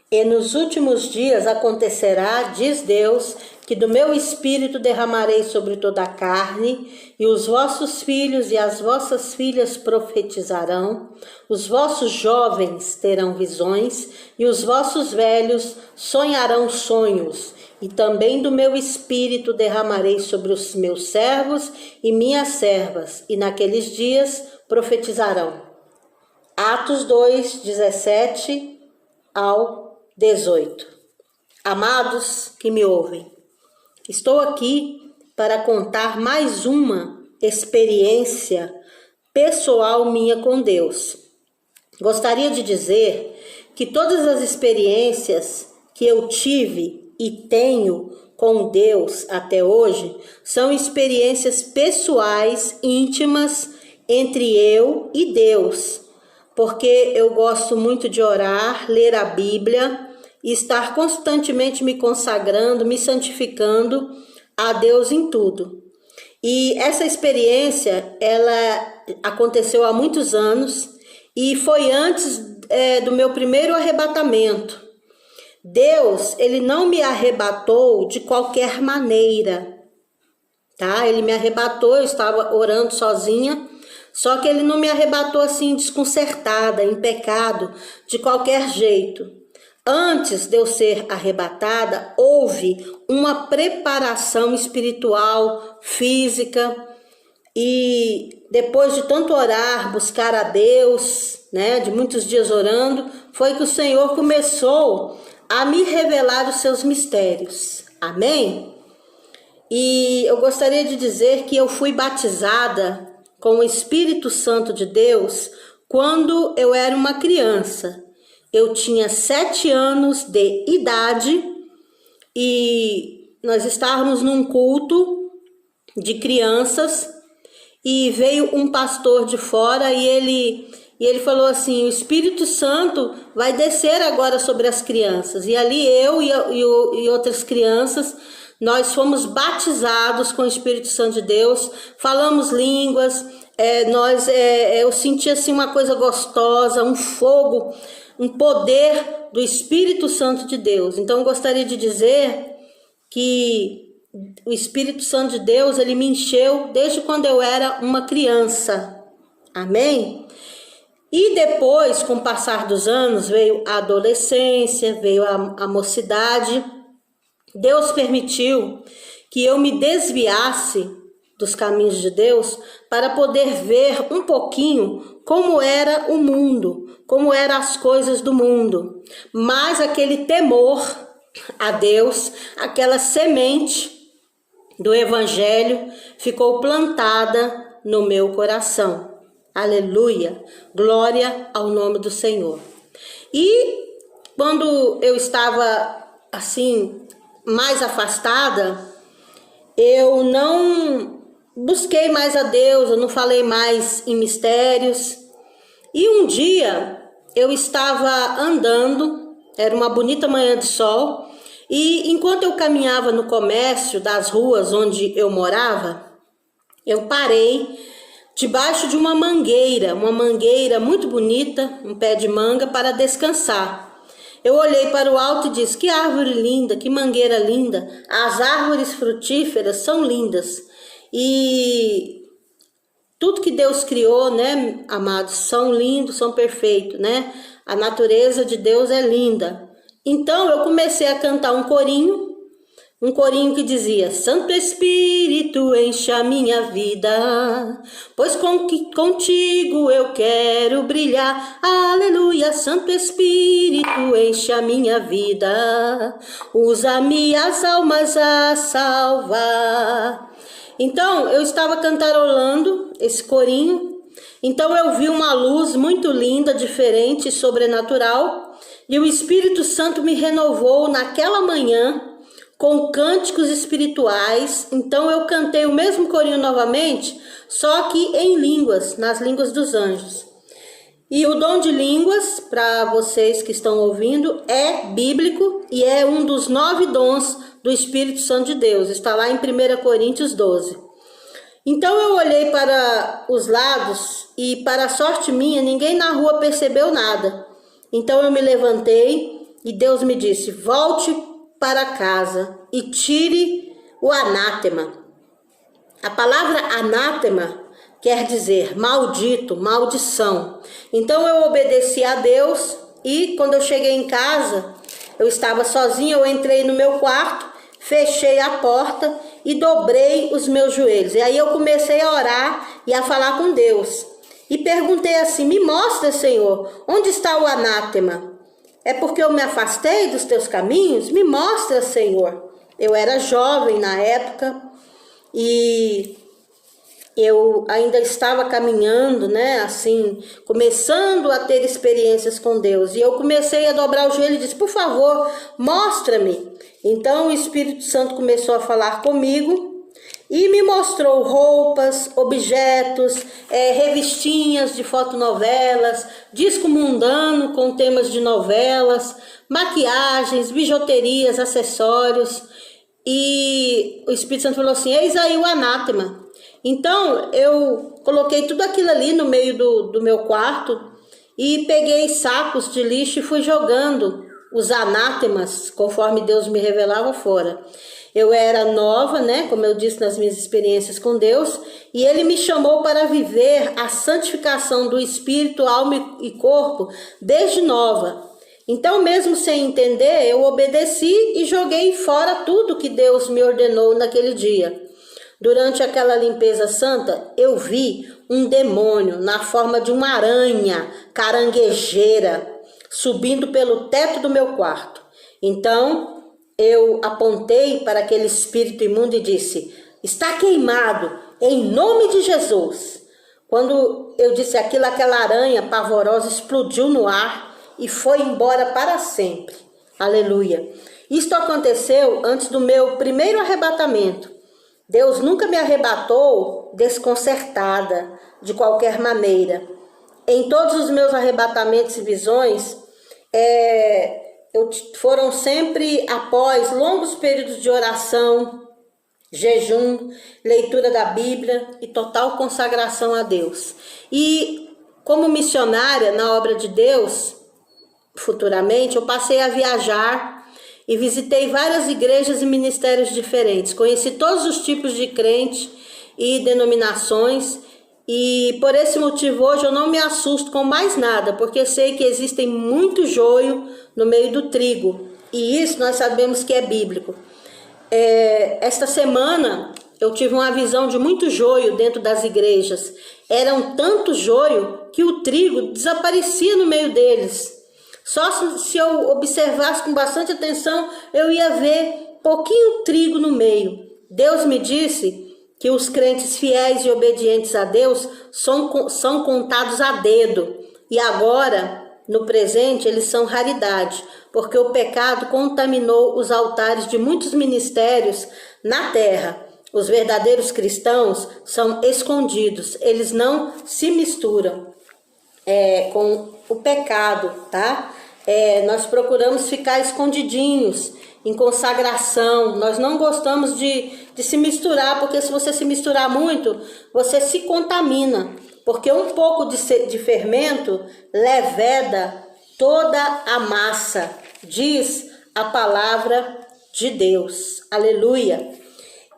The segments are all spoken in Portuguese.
E nos últimos dias acontecerá, diz Deus, que do meu espírito derramarei sobre toda a carne, e os vossos filhos e as vossas filhas profetizarão, os vossos jovens terão visões, e os vossos velhos sonharão sonhos. E também do meu espírito derramarei sobre os meus servos e minhas servas, e naqueles dias profetizarão. Atos 2, 17 ao 18. Amados que me ouvem, estou aqui para contar mais uma experiência pessoal minha com Deus. Gostaria de dizer que todas as experiências que eu tive e tenho com Deus até hoje são experiências pessoais, íntimas, entre eu e Deus, porque eu gosto muito de orar, ler a Bíblia e estar constantemente me consagrando, me santificando a Deus em tudo. E essa experiência, ela aconteceu há muitos anos e foi antes do meu primeiro arrebatamento. Deus, ele não me arrebatou de qualquer maneira, tá? Ele me arrebatou, eu estava orando sozinha, só que ele não me arrebatou assim desconcertada, em pecado, de qualquer jeito. Antes de eu ser arrebatada, houve uma preparação espiritual, física, e depois de tanto orar, buscar a Deus, né, de muitos dias orando, foi que o Senhor começou a me revelar os seus mistérios. Amém? E eu gostaria de dizer que eu fui batizada com o Espírito Santo de Deus quando eu era uma criança. Eu tinha 7 anos de idade e nós estávamos num culto de crianças e veio um pastor de fora e ele falou assim: o Espírito Santo vai descer agora sobre as crianças. E ali eu e outras crianças, nós fomos batizados com o Espírito Santo de Deus, falamos línguas, eu senti assim uma coisa gostosa, um fogo, um poder do Espírito Santo de Deus. Então eu gostaria de dizer que o Espírito Santo de Deus, ele me encheu desde quando eu era uma criança. Amém? E depois, com o passar dos anos, veio a adolescência, veio a mocidade. Deus permitiu que eu me desviasse dos caminhos de Deus para poder ver um pouquinho como era o mundo, como eram as coisas do mundo. Mas aquele temor a Deus, aquela semente do Evangelho ficou plantada no meu coração. Aleluia! Glória ao nome do Senhor. E quando eu estava assim, mais afastada, eu não busquei mais a Deus, eu não falei mais em mistérios. E um dia eu estava andando, era uma bonita manhã de sol, e enquanto eu caminhava no comércio das ruas onde eu morava, eu parei debaixo de uma mangueira muito bonita, um pé de manga, para descansar. Eu olhei para o alto e disse: que árvore linda, que mangueira linda, as árvores frutíferas são lindas. E tudo que Deus criou, né, amados, são lindos, são perfeitos, né? A natureza de Deus é linda. Então eu comecei a cantar um corinho que dizia: Santo Espírito, enche a minha vida, pois contigo eu quero brilhar. Aleluia, Santo Espírito, enche a minha vida, usa minhas almas a salvar. Então eu estava cantarolando esse corinho, então eu vi uma luz muito linda, diferente, sobrenatural, e o Espírito Santo me renovou naquela manhã com cânticos espirituais. Então eu cantei o mesmo corinho novamente, só que em línguas, nas línguas dos anjos. E o dom de línguas, para vocês que estão ouvindo, é bíblico e é um dos 9 dons do Espírito Santo de Deus. Está lá em 1 Coríntios 12. Então eu olhei para os lados e, para a sorte minha, ninguém na rua percebeu nada. Então eu me levantei e Deus me disse: volte para casa e tire o anátema. A palavra anátema quer dizer maldito, maldição. Então eu obedeci a Deus e quando eu cheguei em casa, eu estava sozinha, eu entrei no meu quarto, fechei a porta e dobrei os meus joelhos. E aí eu comecei a orar e a falar com Deus. E perguntei assim: me mostra, Senhor, onde está o anátema? É porque eu me afastei dos teus caminhos? Me mostra, Senhor. Eu era jovem na época e eu ainda estava caminhando, né, assim, começando a ter experiências com Deus. E eu comecei a dobrar o joelho e disse: por favor, mostra-me. Então o Espírito Santo começou a falar comigo e me mostrou roupas, objetos, revistinhas de fotonovelas, disco mundano com temas de novelas, maquiagens, bijuterias, acessórios. E o Espírito Santo falou assim: eis aí o anátema. Então eu coloquei tudo aquilo ali no meio do meu quarto e peguei sacos de lixo e fui jogando os anátemas conforme Deus me revelava fora. Eu era nova, né, como eu disse nas minhas experiências com Deus, e Ele me chamou para viver a santificação do espírito, alma e corpo desde nova. Então, mesmo sem entender, eu obedeci e joguei fora tudo que Deus me ordenou naquele dia. Durante aquela limpeza santa, eu vi um demônio na forma de uma aranha caranguejeira subindo pelo teto do meu quarto. Então, eu apontei para aquele espírito imundo e disse: está queimado, em nome de Jesus. Quando eu disse aquilo, aquela aranha pavorosa explodiu no ar e foi embora para sempre. Aleluia. Isto aconteceu antes do meu primeiro arrebatamento. Deus nunca me arrebatou desconcertada, de qualquer maneira. Em todos os meus arrebatamentos e visões, foram sempre após longos períodos de oração, jejum, leitura da Bíblia e total consagração a Deus. E como missionária na obra de Deus, futuramente, eu passei a viajar e visitei várias igrejas e ministérios diferentes. Conheci todos os tipos de crente e denominações. E por esse motivo hoje eu não me assusto com mais nada, porque sei que existem muito joio no meio do trigo. E isso nós sabemos que é bíblico. Esta semana eu tive uma visão de muito joio dentro das igrejas. Eram tanto joio que o trigo desaparecia no meio deles. Só se eu observasse com bastante atenção, eu ia ver pouquinho trigo no meio. Deus me disse que os crentes fiéis e obedientes a Deus são contados a dedo. E agora, no presente, eles são raridade, porque o pecado contaminou os altares de muitos ministérios na terra. Os verdadeiros cristãos são escondidos, eles não se misturam com o pecado, tá? Nós procuramos ficar escondidinhos, em consagração. Nós não gostamos de se misturar, porque se você se misturar muito, você se contamina. Porque um pouco de fermento leveda toda a massa, diz a palavra de Deus. Aleluia!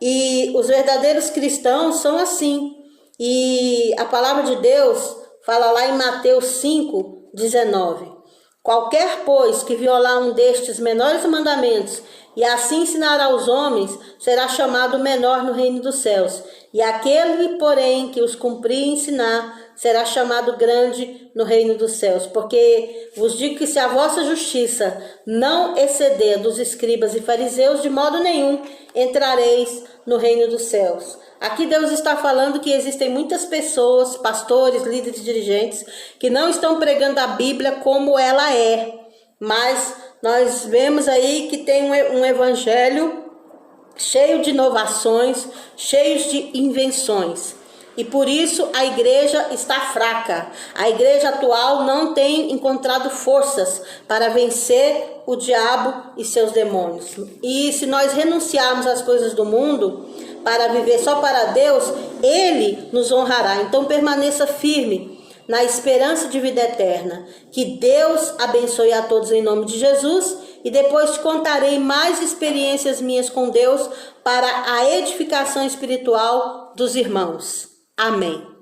E os verdadeiros cristãos são assim. E a palavra de Deus fala lá em Mateus 5:19. Qualquer, pois, que violar um destes menores mandamentos e assim ensinar aos homens, será chamado menor no reino dos céus. E aquele, porém, que os cumprir e ensinar, será chamado grande no reino dos céus. Porque vos digo que se a vossa justiça não exceder dos escribas e fariseus, de modo nenhum entrareis no reino dos céus. Aqui Deus está falando que existem muitas pessoas, pastores, líderes, dirigentes, que não estão pregando a Bíblia como ela é. Mas nós vemos aí que tem um evangelho cheio de inovações, cheio de invenções. E por isso a igreja está fraca. A igreja atual não tem encontrado forças para vencer o diabo e seus demônios. E se nós renunciarmos às coisas do mundo para viver só para Deus, Ele nos honrará. Então permaneça firme. na esperança de vida eterna. Que Deus abençoe a todos em nome de Jesus, e depois te contarei mais experiências minhas com Deus para a edificação espiritual dos irmãos. Amém.